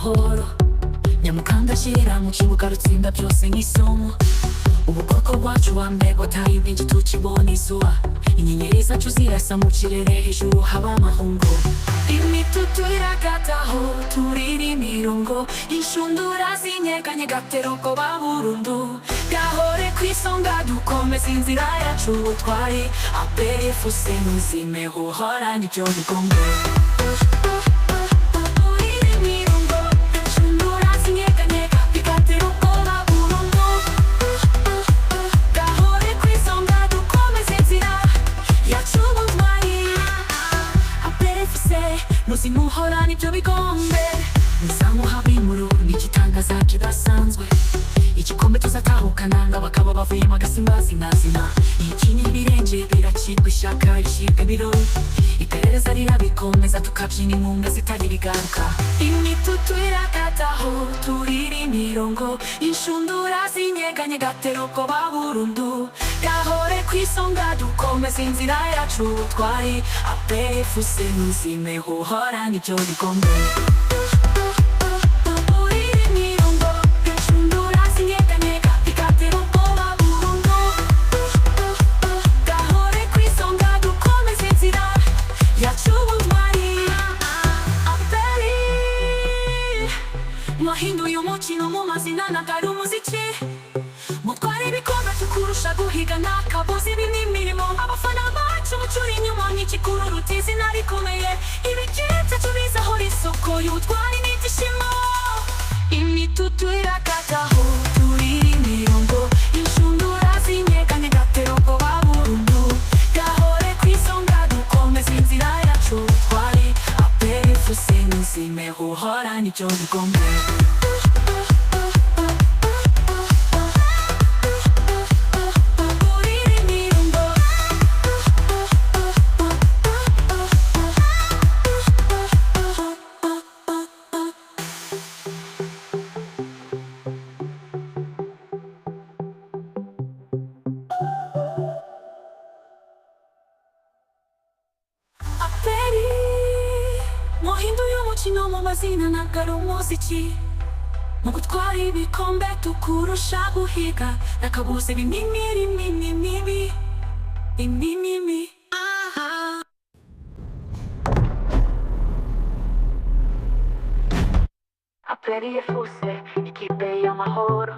amahoro. Nyamukandashyira mu kibuga rutsinda byose nk'isomo. Ubwoko bwacu wa mbere butaye ibinji tukibona izuba. Inyenyeri zacu zirasa mu kirere, hejuru haba amahungu. Imitutu iragataho turira imirongo, inshundura zinyeganyega gatera ubwoba burundu. Gahore ku isonga dukomeze inzira yacu ubutwari. APR-FC ntuzime uhorane ibyo bikombe. Muhorane ibyo bikombe, muzamuha bimuru n'igitangaza kidasanzwe. Igikombe tuzatahukana ng'abagabo bavuyemo agasimba zinazina. Ikinyi ibirenge birakirwa ishyaka rishyirwa ibirori. Iperereza rirabikomeza tukabyina inkunga zitari bigaruka. Imitutu irakataho turira imirongo, inshundura zinyeganyega gatera ubwoba burundu. Gahore ku isonga dukomeze inzira yacu ubutwari. APR-FC ntuzime uhorane ibyo bikombe. Mwahinduye umukino mu mazina nagari umuziki. Mutwara ibikombe tukurusha guhiga n'akabuza. Ibi ni imirimo abafana bacu mucura inyuma nk'ikikurura izina rikomeye. Ibigira byacu bizahora isoko y'ubutwari n'ibyishimo. Imitutu irakataho turira imirongo, inshundura zinyeganyega gatera ubwoba burundu. Gahore ku isonga dukomeze inzira yacu ubutwari. APR-FC ntuzime uhorane ibyo bikombe. Mwahinduye umukino mu mazina nagari umuziki. Mu gutwara ibikombe tukurusha guhiga n'akabuza. Imimimi APR-FC ikipe y'amahoro.